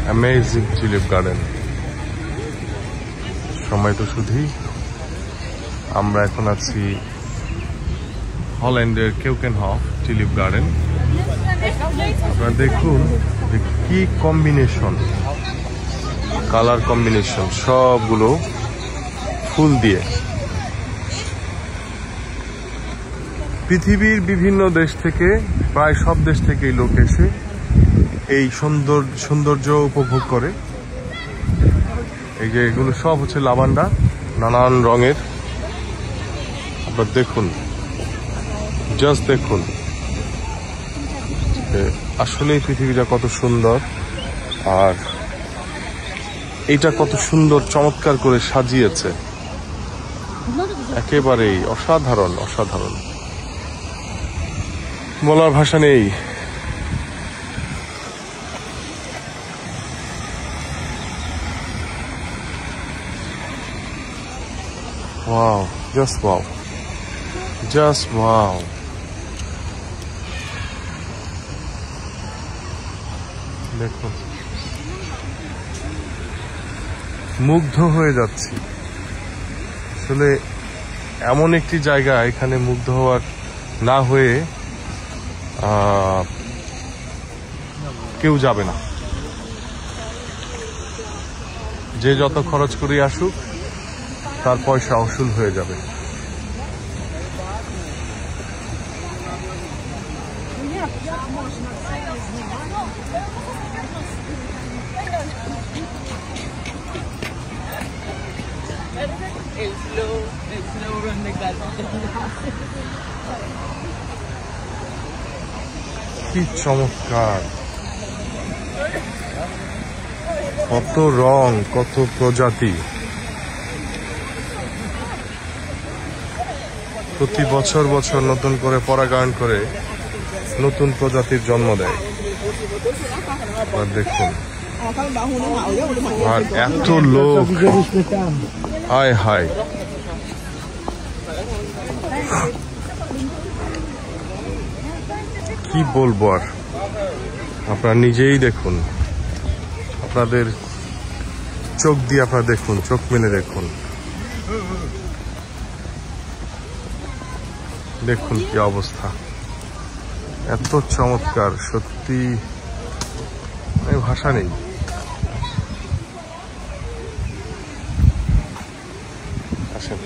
Amazing tulip garden. সময় তো শুধুই আমরা এখন আছি হল্যান্ডের কেউকেনহফ টিউলিপ গার্ডেন। আপনারা দেখুন যে কি কম্বিনেশন, কালার কম্বিনেশন, সবগুলো ফুল দিয়ে। পৃথিবীর বিভিন্ন দেশ থেকে, প্রায় সব দেশ থেকেই লোক এসে এই সৌন্দর্য উপভোগ করে। এই যে এগুলো সব হচ্ছে লাভান্ডা, নানান রঙের। আপনারা দেখুন, জাস্ট দেখুন আসলেই পৃথিবীটা কত সুন্দর, আর এইটা কত সুন্দর চমৎকার করে সাজিয়েছে। একেবারেই অসাধারণ, অসাধারণ, বলার ভাষা নেই। Wow, just wow, just wow. দেখুন, মুগ্ধ হয়ে যাচ্ছি। আসলে এমন একটি জায়গা, এখানে মুগ্ধ হওয়ার না হয়ে কেউ যাবে না। যে যত খরচ করে আসুক তার পয়সা অসুল হয়ে যাবে। কি চমৎকার, কত রং, কত প্রজাতি। প্রতি বছর বছর নতুন করে পরাগায়ন করে নতুন প্রজাতির জন্ম দেয়। আর দেখুন, আর এত লোক, হায় হায়, কি বলবো আর। আপনারা নিজেই দেখুন, আপনাদের চোখ দিয়ে আপনারা দেখুন, চোখ মেলে দেখুন, দেখুন কি অবস্থা। এত চমৎকার, সত্যি ভাষা নেই। আসেন,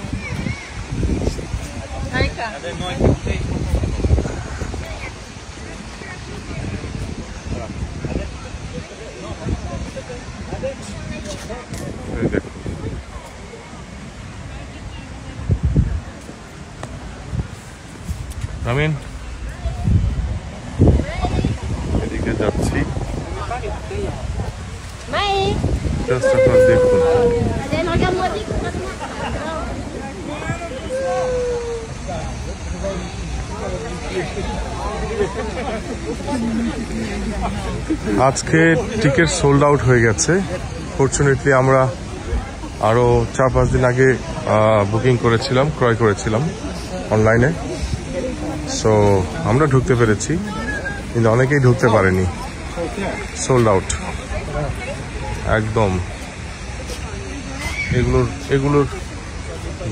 আমিন এদিকে যাচ্ছি। দেখুন, আজকে টিকিট সোল্ড আউট হয়ে গেছে। ফরচুনেটলি আমরা আরো 4-5 দিন আগে বুকিং করেছিলাম, ক্রয় করেছিলাম অনলাইনে। সো আমরা ঢুকতে পেরেছি, কিন্তু অনেকেই ঢুকতে পারেনি। সোল্ড আউট একদম। এগুলোর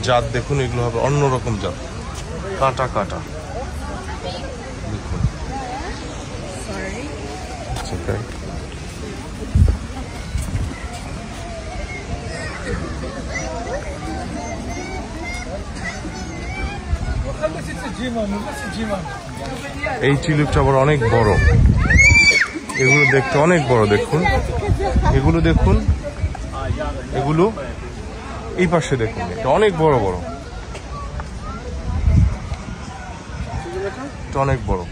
জাত দেখুন, এগুলো হবে অন্যরকম জাত, কাটা কাটা। দেখুন, এই টিউলিপটা আবার অনেক বড়, এগুলো দেখতে অনেক বড়। দেখুন, এগুলো দেখুন, এগুলো এই পাশে দেখুন, এটা অনেক বড় বড়, এটা অনেক বড়।